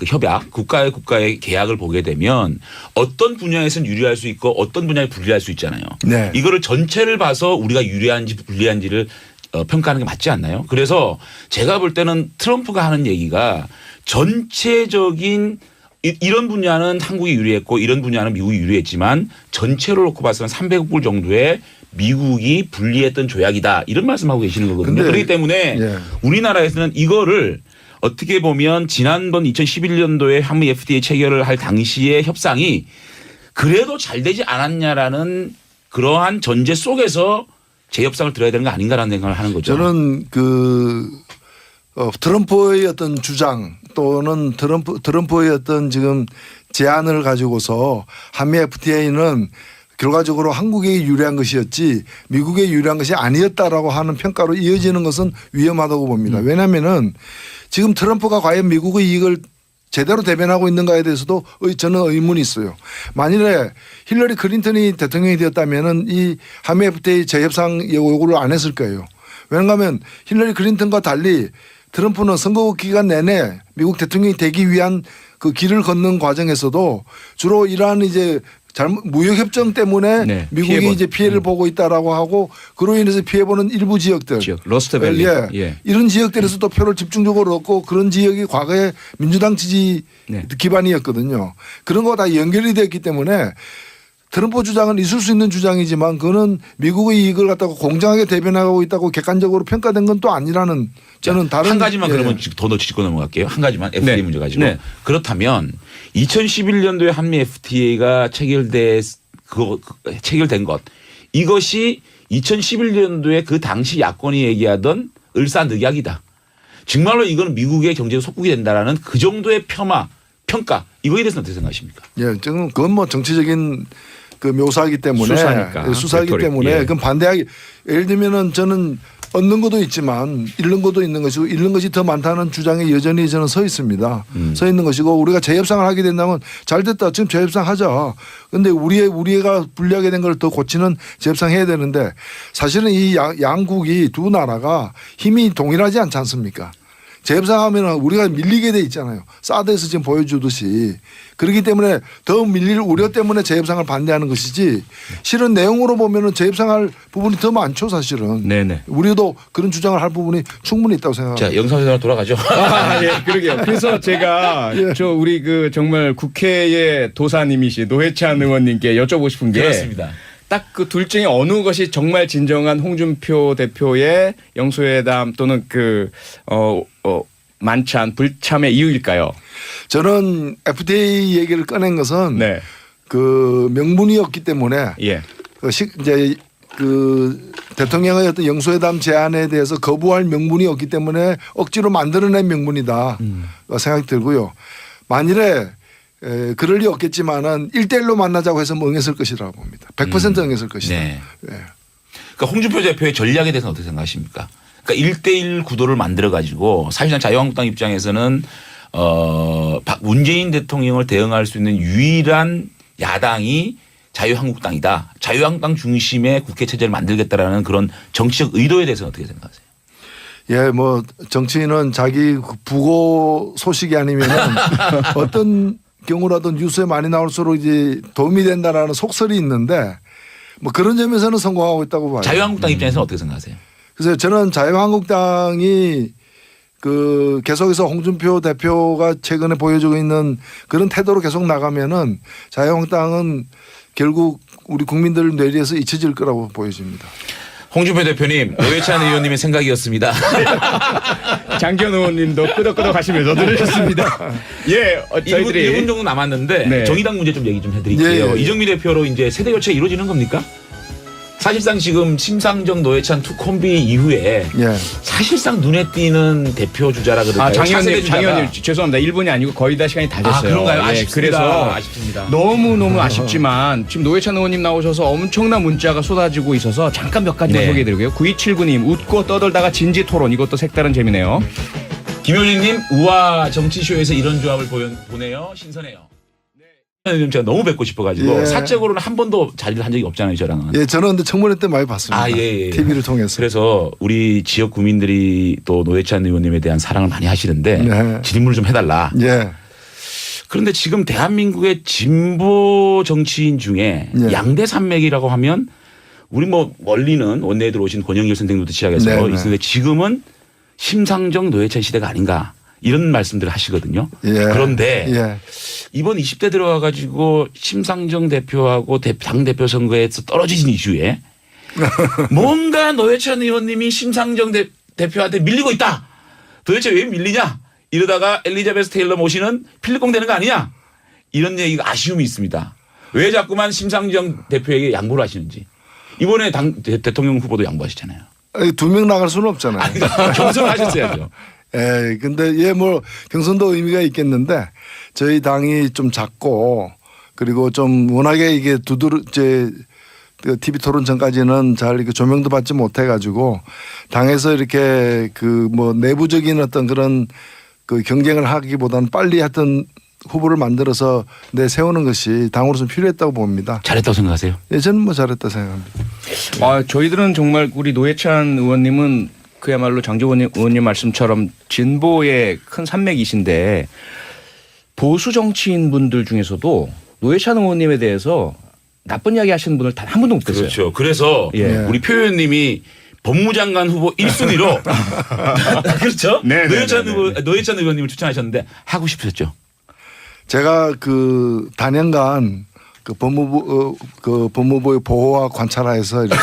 협약, 국가의 계약을 보게 되면 어떤 분야에서는 유리할 수 있고 어떤 분야에 불리할 수 있잖아요. 네. 이거를 전체를 봐서 우리가 유리한지 불리한지를 평가하는 게 맞지 않나요? 그래서 제가 볼 때는 트럼프가 하는 얘기가 전체적인 이런 분야는 한국이 유리했고 이런 분야는 미국이 유리했지만 전체로 놓고 봤을 때 300억 불 정도의 미국이 불리했던 조약이다. 이런 말씀하고 계시는 거거든요. 그렇기 때문에 예. 우리나라에서는 이거를 어떻게 보면 지난번 2011년도에 한미 FTA 체결을 할 당시의 협상이 그래도 잘 되지 않았냐라는 그러한 전제 속에서 재협상을 들어야 되는 거 아닌가라는 생각을 하는 거죠. 저는 트럼프의 어떤 주장 또는 트럼프의 어떤 지금 제안을 가지고서 한미 FTA는 결과적으로 한국에 유리한 것이었지 미국에 유리한 것이 아니었다라고 하는 평가로 이어지는 것은 위험하다고 봅니다. 왜냐하면은 지금 트럼프가 과연 미국의 이익을 제대로 대변하고 있는가에 대해서도 저는 의문이 있어요. 만일에 힐러리 클린턴이 대통령이 되었다면은 이 한미 FTA 재협상 요구를 안 했을 거예요. 왜냐하면 힐러리 클린턴과 달리 트럼프는 선거 기간 내내 미국 대통령이 되기 위한 그 길을 걷는 과정에서도 주로 이러한 이제 무역협정 때문에 네, 미국이 피해본. 이제 피해를 보고 있다라고 하고 그로 인해서 피해보는 일부 지역들. 러스트밸리. 예. 예. 이런 지역들에서 또 표를 집중적으로 얻고 그런 지역이 과거에 민주당 지지 네. 기반이었거든요. 그런 거 다 연결이 됐기 때문에 트럼프 주장은 있을 수 있는 주장이지만 그거는 미국의 이익을 갖다가 공정하게 대변하고 있다고 객관적으로 평가된 건 또 아니라는 저는 다른 한 가지만 예. 그러면 더 짚고 넘어갈게요. 한 가지만 FTA 네. 문제 가지고. 네. 그렇다면 2011년도에 한미 FTA가 체결된 것 이것이 2011년도에 그 당시 야권이 얘기하던 을사늑약이다. 정말로 이건 미국의 경제에 속국이 된다라는 그 정도의 평가 이거에 대해서는 어떻게 생각하십니까? 예, 저는 그건 뭐 정치적인 그 묘사이기 때문에 수사니까. 수사이기 레토릭. 때문에 예. 그건 반대하기 예를 들면은 저는 얻는 것도 있지만 잃는 것도 있는 것이고 잃는 것이 더 많다는 주장에 여전히 저는 서 있습니다. 서 있는 것이고 우리가 재협상을 하게 된다면 잘 됐다. 지금 재협상 하자. 그런데 우리가 불리하게 된 걸 더 고치는 재협상 해야 되는데 사실은 이 양국이 두 나라가 힘이 동일하지 않지 않습니까? 재협상하면 우리가 밀리게 돼 있잖아요. 사드에서 지금 보여주듯이. 그렇기 때문에 더 밀릴 우려 때문에 재협상을 반대하는 것이지 실은 내용으로 보면은 재협상할 부분이 더 많죠 사실은. 네네. 우리도 그런 주장을 할 부분이 충분히 있다고 생각합니다. 자, 영상회담으로 돌아가죠. 아, 예, 그러게요. 그래서 제가 예. 우리 정말 국회의 도사님이시 노회찬 의원님께 여쭤보고 싶은 게 그렇습니다. 딱 그 둘 중에 어느 것이 정말 진정한 홍준표 대표의 영수회담 또는 만찬 불참의 이유일까요? 저는 FTA 얘기를 꺼낸 것은 네. 그 명분이 없기 때문에 예. 이제 그 대통령의 어떤 영수회담 제안에 대해서 거부할 명분이 없기 때문에 억지로 만들어낸 명분이다 생각이 들고요. 만일에 그럴 리 없겠지만은 1대1로 만나자고 해서 응했을 것이라고 봅니다. 100% 응했을 것이다. 네. 예. 그러니까 홍준표 대표의 전략에 대해서는 어떻게 생각하십니까? 그러니까 1대1 구도를 만들어 가지고 사실상 자유한국당 입장에서는 문재인 대통령을 대응할 수 있는 유일한 야당이 자유한국당이다. 자유한국당 중심의 국회 체제를 만들겠다라는 그런 정치적 의도에 대해서는 어떻게 생각하세요? 예, 뭐 정치인은 자기 부고 소식이 아니면은 어떤 경우라도 뉴스에 많이 나올수록 이제 도움이 된다라는 속설이 있는데 뭐 그런 점에서는 성공하고 있다고 봐요. 자유한국당 입장에서는 어떻게 생각하세요? 그래서 저는 자유한국당이 그 계속해서 홍준표 대표가 최근에 보여주고 있는 그런 태도로 계속 나가면은 자유한국당은 결국 우리 국민들 뇌리에서 잊혀질 거라고 보여집니다. 홍준표 대표님, 노회찬 의원님의 생각이었습니다. 장기현 의원님도 끄덕끄덕 하시면서 들으셨습니다. 예, 1분 정도 남았는데 네. 정의당 문제 좀 얘기 좀 해드릴게요. 예. 이정미 대표로 이제 세대 교체 이루어지는 겁니까? 사실상 지금 심상정 노회찬 투 콤비 이후에 예. 사실상 눈에 띄는 대표 주자라 그럴까요? 차세대 주자가. 장현님 죄송합니다. 1분이 아니고 거의 다 시간이 다 됐어요. 아, 그런가요? 예, 아쉽습니다. 그래서 아쉽습니다. 너무 아쉽지만 지금 노회찬 의원님 나오셔서 엄청난 문자가 쏟아지고 있어서 잠깐 몇 가지만 네. 소개해드리고요. 9279님 웃고 떠들다가 진지 토론 이것도 색다른 재미네요. 김효진님 우아 정치쇼에서 이런 조합을 보내요. 신선해요. 제가 너무 뵙고 싶어가지고 예. 사적으로는 한 번도 자리를 한 적이 없잖아요, 저랑은. 예, 저는 근데 청문회 때 많이 봤습니다. 아, 예. TV를 통해서. 그래서 우리 지역 구민들이 또 노회찬 의원님에 대한 사랑을 많이 하시는데 네. 질문을 좀 해달라. 예. 그런데 지금 대한민국의 진보 정치인 중에 네. 양대 산맥이라고 하면 우리 뭐 멀리는 원내에 들어오신 권영길 선생님부터 시작해서 네, 네. 있는데 지금은 심상정 노회찬 시대가 아닌가. 이런 말씀들을 하시거든요. 예. 그런데 예. 이번 20대 들어와 가지고 심상정 대표하고 당대표 선거에서 떨어지신 이슈에 뭔가 노회찬 의원님이 심상정 대표한테 밀리고 있다. 도대체 왜 밀리냐? 이러다가 엘리자베스 테일러 모시는 필리공 되는 거 아니냐? 이런 얘기가 아쉬움이 있습니다. 왜 자꾸만 심상정 대표에게 양보를 하시는지. 이번에 대통령 후보도 양보하시잖아요. 2명 나갈 수는 없잖아요. 그러니까 경선하셨어야죠. 예, 근데 예, 뭐 경선도 의미가 있겠는데 저희 당이 좀 작고 그리고 좀 워낙에 이게 TV 토론 전까지는 잘 이렇게 조명도 받지 못해가지고 당에서 이렇게 그 뭐 내부적인 어떤 그런 그 경쟁을 하기보다는 빨리 하여튼 후보를 만들어서 세우는 것이 당으로서 필요했다고 봅니다. 잘했다고 생각하세요? 예, 저는 뭐 잘했다 생각합니다. 저희들은 정말 우리 노회찬 의원님은 그야말로 장제원 의원님 말씀처럼 진보의 큰 산맥이신데 보수 정치인 분들 중에서도 노회찬 의원님에 대해서 나쁜 이야기 하시는 분을 단 한 분도 못 봤어요. 그렇죠. 그래서 예. 우리 표 의원님이 법무장관 후보 1순위로 그렇죠. 네, 노회찬 의원님을 추천하셨는데 하고 싶으셨죠? 제가 그 단연간 그 법무부의 보호와 관찰하에서 이렇게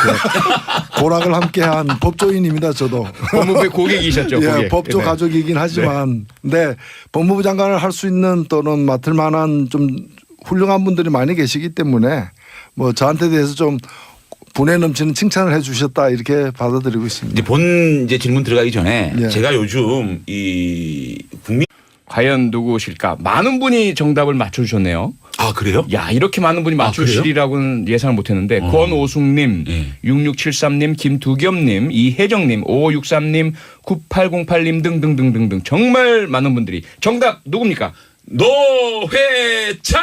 고락을 함께한 법조인입니다. 저도 법무부의 고객이셨죠. 예, 고객. 법조 네. 가족이긴 하지만, 근데 법무부 장관을 할 수 있는 또는 맡을 만한 좀 훌륭한 분들이 많이 계시기 때문에 뭐 저한테 대해서 좀 분에 넘치는 칭찬을 해주셨다 이렇게 받아들이고 있습니다. 이제 질문 들어가기 전에 예. 제가 요즘 이 국민 과연 누구실까? 많은 분이 정답을 맞춰주셨네요. 아 그래요? 야, 이렇게 많은 분이 맞추시리라고는 예상을 못했는데 권오숙님, 6673님, 김두겸님, 이혜정님, 5563님, 9808님 등등등등등 정말 많은 분들이 정답 누굽니까? 노회찬.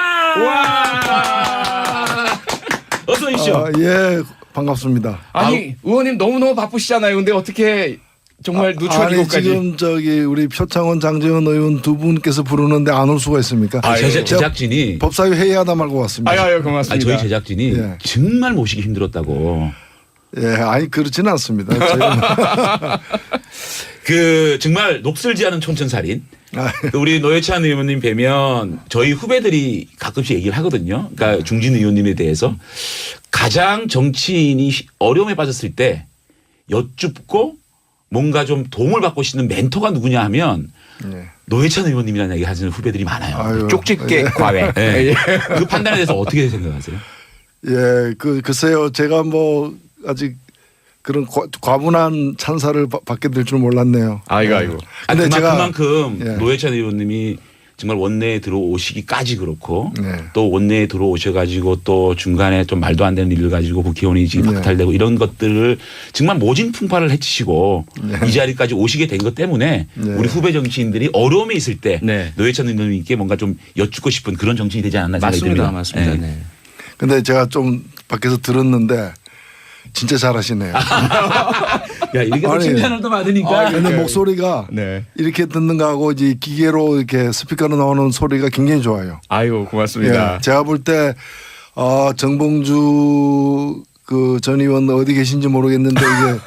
어서 오십시오. 예, 반갑습니다. 아니 의원님 너무너무 바쁘시잖아요. 근데 어떻게 정말 누추한 아니 이곳까지. 지금 우리 표창원 장제원 의원 두 분께서 부르는데 안 올 수가 있습니까? 제작진이 법사위 회의하다 말고 왔습니다. 아유 고맙습니다. 저희 제작진이 예. 정말 모시기 힘들었다고. 예, 아니 그렇지는 않습니다. 저희는 그 정말 녹슬지않은 촌천살인. 우리 노회찬 의원님 뵈면 저희 후배들이 가끔씩 얘기를 하거든요. 그러니까 중진 의원님에 대해서 가장 정치인이 어려움에 빠졌을 때 여쭙고 뭔가 좀 도움을 받고 싶은 멘토가 누구냐 하면 예. 노회찬 의원님이라는 얘기 하시는 후배들이 많아요. 아유, 쪽집게 예. 과외. 네. 그 판단에 대해서 어떻게 생각하세요? 예, 글쎄요. 제가 뭐 아직 그런 과분한 찬사를 받게 될 줄 몰랐네요. 아이고. 근데 그만큼 예. 노회찬 의원님이 정말 원내에 들어오시기까지 그렇고 네. 또 원내에 들어오셔가지고 또 중간에 좀 말도 안 되는 일을 가지고 국회의원이 지금 네. 박탈되고 이런 것들을 정말 모진풍파를 해치시고 이 자리까지 오시게 된 것 때문에 네. 우리 후배 정치인들이 어려움에 있을 때 네. 노회찬 의원님께 뭔가 좀 여쭙고 싶은 그런 정치인이 되지 않았나 생각이 듭니다. 맞습니다. 예. 네. 근데 제가 좀 밖에서 들었는데 진짜 잘하시네요. 야 이렇게 또 아니, 칭찬을 또 받으니까 근데 목소리가 네. 이렇게 듣는 거하고 이제 기계로 이렇게 스피커로 나오는 소리가 굉장히 좋아요. 아유 고맙습니다. 예, 제가 볼 때 정봉주 그 전 의원 어디 계신지 모르겠는데 이게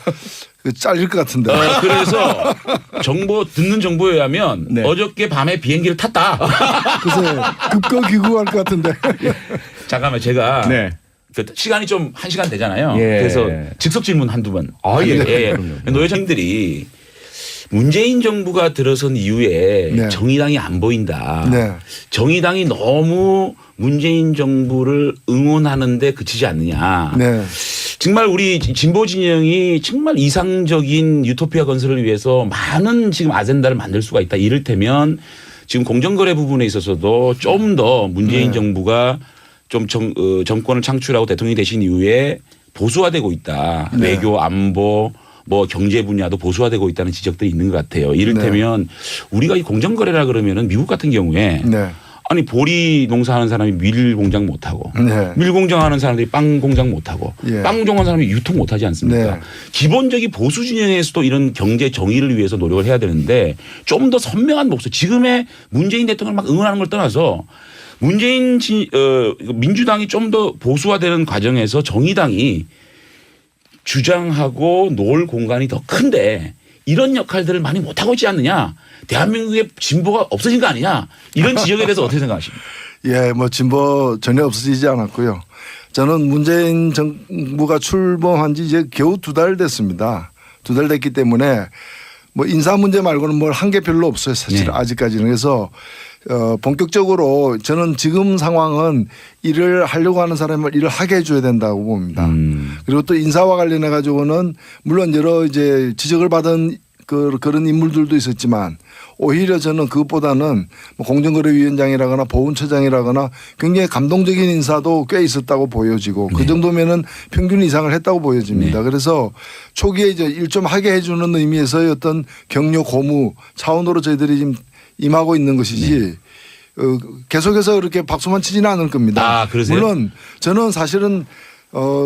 그 잘릴 것 같은데. 그래서 듣는 정보에 의하면 네. 어저께 밤에 비행기를 탔다. 글쎄 급거 귀국할 것 같은데. 잠깐만 제가 네. 그 시간이 좀 1시간 되잖아요. 예. 그래서 즉석 질문 한두 번. 예. 노회찬들이 문재인 정부가 들어선 이후에 네. 정의당이 안 보인다. 네. 정의당이 너무 문재인 정부를 응원하는데 그치지 않느냐. 네. 정말 우리 진보 진영이 정말 이상적인 유토피아 건설을 위해서 많은 지금 아젠다를 만들 수가 있다. 이를테면 지금 공정거래 부분에 있어서도 좀 더 문재인 정부가 좀 정권을 창출하고 대통령이 되신 이후에 보수화되고 있다. 네. 외교, 안보, 뭐 경제 분야도 보수화되고 있다는 지적들이 있는 것 같아요. 이를테면 우리가 이 공정거래라 그러면은 미국 같은 경우에 네. 아니 보리 농사하는 사람이 밀 공장 못하고 네. 밀 공장하는 사람들이 빵 공장 못하고 예. 빵 공장하는 사람이 유통 못하지 않습니까? 네. 기본적인 보수 진영에서도 이런 경제 정의를 위해서 노력을 해야 되는데 좀 더 선명한 목소리 지금의 문재인 대통령을 막 응원하는 걸 떠나서 문재인 민주당이 좀 더 보수화되는 과정에서 정의당이 주장하고 놓을 공간이 더 큰데 이런 역할들을 많이 못하고 있지 않느냐. 대한민국의 진보가 없어진 거 아니냐. 이런 지적에 대해서 어떻게 생각하십니까? 예, 뭐 진보 전혀 없어지지 않았고요. 저는 문재인 정부가 출범한 지 이제 겨우 2달 됐습니다. 2달 됐기 때문에 뭐 인사 문제 말고는 뭘 한 게 별로 없어요. 사실 네. 아직까지는. 그래서 본격적으로 저는 지금 상황은 일을 하려고 하는 사람을 일을 하게 해줘야 된다고 봅니다. 그리고 또 인사와 관련해 가지고는 물론 여러 이제 지적을 받은 그런 인물들도 있었지만 오히려 저는 그것보다는 뭐 공정거래위원장이라거나 보훈처장이라거나 굉장히 감동적인 인사도 꽤 있었다고 보여지고 그 정도면은 평균 이상을 했다고 보여집니다. 그래서 초기에 이제 일 좀 하게 해주는 의미에서의 어떤 격려 고무 차원으로 저희들이 지금 임하고 있는 것이지 계속해서 그렇게 박수만 치지는 않을 겁니다. 아, 그러세요? 물론 저는 사실은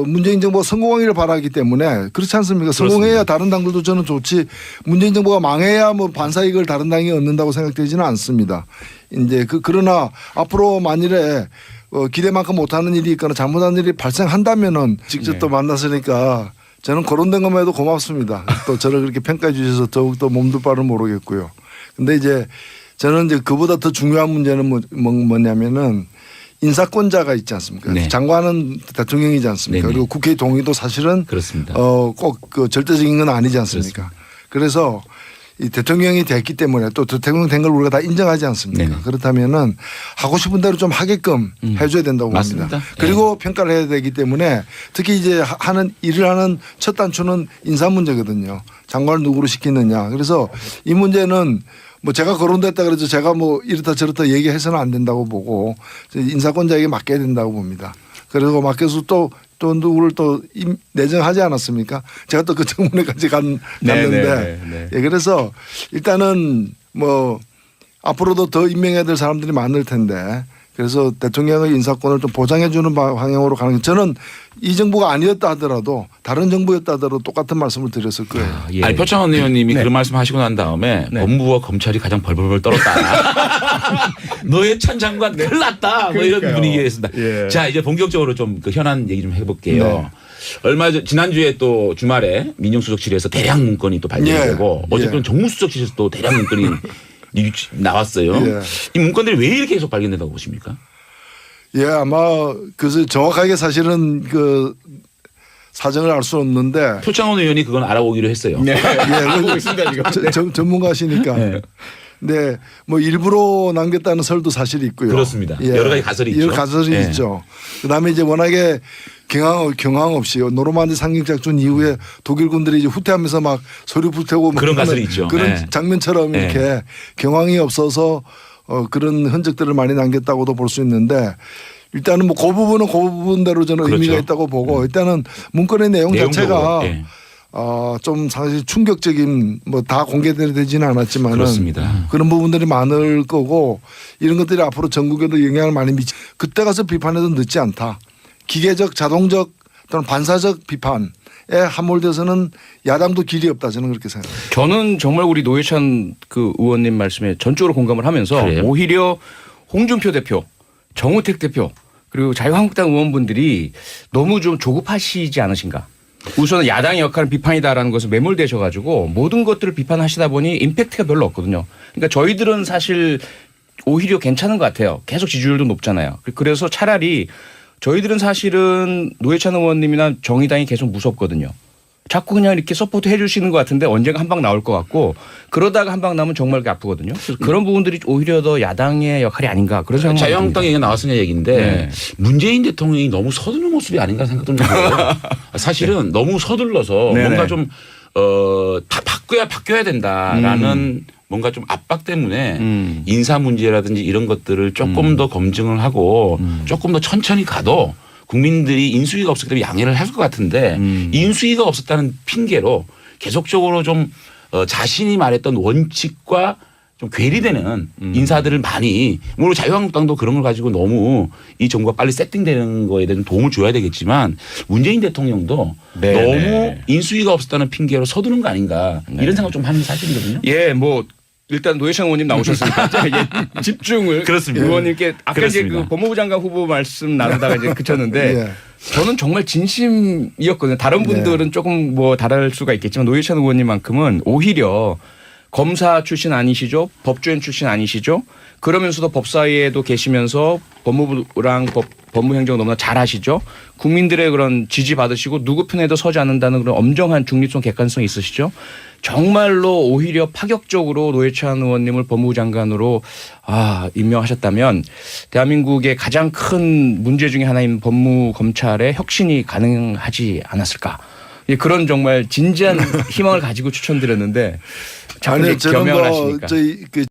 문재인 정부가 성공하기를 바라기 때문에 그렇지 않습니까? 성공해야 다른 당들도 저는 좋지 문재인 정부가 망해야 뭐 반사이익을 다른 당이 얻는다고 생각되지는 않습니다. 이제 그러나 앞으로 만일에 기대만큼 못하는 일이 있거나 잘못한 일이 발생한다면은 직접 또 만났으니까 저는 거론된 것만 해도 고맙습니다. 또 저를 그렇게 평가해 주셔서 더욱더 몸둘 바를 모르겠고요. 근데 이제 저는 이제 그보다 더 중요한 문제는 뭐냐면은 인사권자가 있지 않습니까? 네. 장관은 대통령이지 않습니까? 네네. 그리고 국회 동의도 사실은 그렇습니다. 꼭 그 절대적인 건 아니지 않습니까? 그래서 이 대통령이 됐기 때문에 또 대통령 된 걸 우리가 다 인정하지 않습니까? 네네. 그렇다면은 하고 싶은 대로 좀 하게끔 해줘야 된다고 맞습니다. 봅니다. 예. 그리고 평가를 해야 되기 때문에 특히 이제 일을 하는 첫 단추는 인사 문제거든요. 장관을 누구로 시키느냐. 그래서 이 문제는 뭐 제가 거론됐다 그래서 제가 뭐 이렇다 저렇다 얘기해서는 안 된다고 보고 인사권자에게 맡겨야 된다고 봅니다. 그리고 맡겨서 또 누구를 또 내정하지 않았습니까? 제가 또 그 정문에까지 갔는데 예, 그래서 일단은 뭐 앞으로도 더 임명해야 될 사람들이 많을 텐데 그래서 대통령의 인사권을 좀 보장해 주는 방향으로 가는 게 저는 이 정부가 아니었다 하더라도 다른 정부였다 하더라도 똑같은 말씀을 드렸을 거예요. 예. 아니 표창원 의원님이 네. 그런 말씀하시고 난 다음에 네. 법무부와 검찰이 가장 벌벌벌 떨었다. 노회찬 장관 큰일 났다. 뭐 이런 그러니까요. 분위기였습니다. 예. 자 이제 본격적으로 좀 그 현안 얘기 좀 해볼게요. 네. 얼마 전 지난주에 또 주말에 민정수석실에서 대량 문건이 또 발견되고 예. 어저께는 정무수석실에서 또 대량 문건이 나왔어요. 예. 이 문건들이 왜 이렇게 계속 발견된다고 보십니까? 예, 아마 그래서 정확하게 사실은 그 사정을 알 수 없는데 표창원 의원이 그건 알아보기로 했어요. 네. 예, 알고 있습니다 지금. 전문가시니까. 네. 네, 뭐 일부러 남겼다는 설도 사실 있고요. 그렇습니다. 여러 가지 가설이 있죠. 여러 가설이 예. 있죠. 그다음에 이제 워낙에 경황 없이 노르만디 상륙 작전 이후에 독일군들이 이제 후퇴하면서 막 소리 불태고 막 그런 가설이 있죠. 그런 예. 장면처럼 예. 이렇게 경황이 없어서 그런 흔적들을 많이 남겼다고도 볼 수 있는데 일단은 뭐 그 부분은 그 부분대로 저는 그렇죠. 의미가 있다고 보고 일단은 문건의 내용 내용적으로, 자체가 예. 좀 사실 충격적인 뭐 다 공개되지는 않았지만은 그렇습니다. 그런 부분들이 많을 거고 이런 것들이 앞으로 전국에도 영향을 많이 그때 가서 비판해도 늦지 않다. 기계적 자동적 또는 반사적 비판에 함몰돼서는 야당도 길이 없다 저는 그렇게 생각합니다. 저는 정말 우리 노회찬 그 의원님 말씀에 전적으로 공감을 하면서 그래요? 오히려 홍준표 대표, 정우택 대표 그리고 자유한국당 의원분들이 너무 좀 조급하시지 않으신가. 우선은 야당의 역할은 비판이다라는 것을 매몰되셔가지고 모든 것들을 비판하시다 보니 임팩트가 별로 없거든요. 그러니까 저희들은 사실 오히려 괜찮은 것 같아요. 계속 지지율도 높잖아요. 그래서 차라리 저희들은 사실은 노회찬 의원님이나 정의당이 계속 무섭거든요. 자꾸 그냥 이렇게 서포트 해 주시는 것 같은데 언젠가 한 방 나올 것 같고 그러다가 한 방 나면 정말 아프거든요. 그래서 그런 부분들이 오히려 더 야당의 역할이 아닌가 그런 생각이 자유한국당 얘기가 나왔으냐 얘기인데 네. 문재인 대통령이 너무 서두른 모습이 아닌가 생각도 들어요. 사실은 너무 서둘러서 네네. 뭔가 좀 다 바뀌어야 된다라는 뭔가 좀 압박 때문에 인사 문제라든지 이런 것들을 조금 더 검증을 하고 조금 더 천천히 가도 국민들이 인수위가 없었기 때문에 양해를 할 것 같은데 인수위가 없었다는 핑계로 계속적으로 좀 자신이 말했던 원칙과 좀 괴리되는 인사들을 많이 물론 자유한국당도 그런 걸 가지고 너무 이 정부가 빨리 세팅되는 거에 대한 도움을 줘야 되겠지만 문재인 대통령도 네네. 너무 인수위가 없었다는 핑계로 서두른 거 아닌가 이런 생각 좀 하는 사실이거든요. 예, 뭐 일단 노회찬 의원님 나오셨으니까 이제 집중을 그렇습니다. 의원님께 아까 이제 그렇습니다. 그 법무부 장관 후보 말씀 나누다가 이제 그쳤는데 예. 저는 정말 진심이었거든요. 다른 분들은 조금 뭐 다를 수가 있겠지만 노회찬 의원님만큼은 오히려 검사 출신 아니시죠? 법조인 출신 아니시죠? 그러면서도 법사위에도 계시면서 법무부랑 법무행정 너무나 잘하시죠? 국민들의 그런 지지 받으시고 누구 편에도 서지 않는다는 그런 엄정한 중립성 객관성이 있으시죠? 정말로 오히려 파격적으로 노회찬 의원님을 법무부 장관으로 임명하셨다면 대한민국의 가장 큰 문제 중에 하나인 법무 검찰의 혁신이 가능하지 않았을까? 그런 정말 진지한 희망을 가지고 추천드렸는데 자꾸 이제 저는 겸양을 뭐 하시니까. 저희 그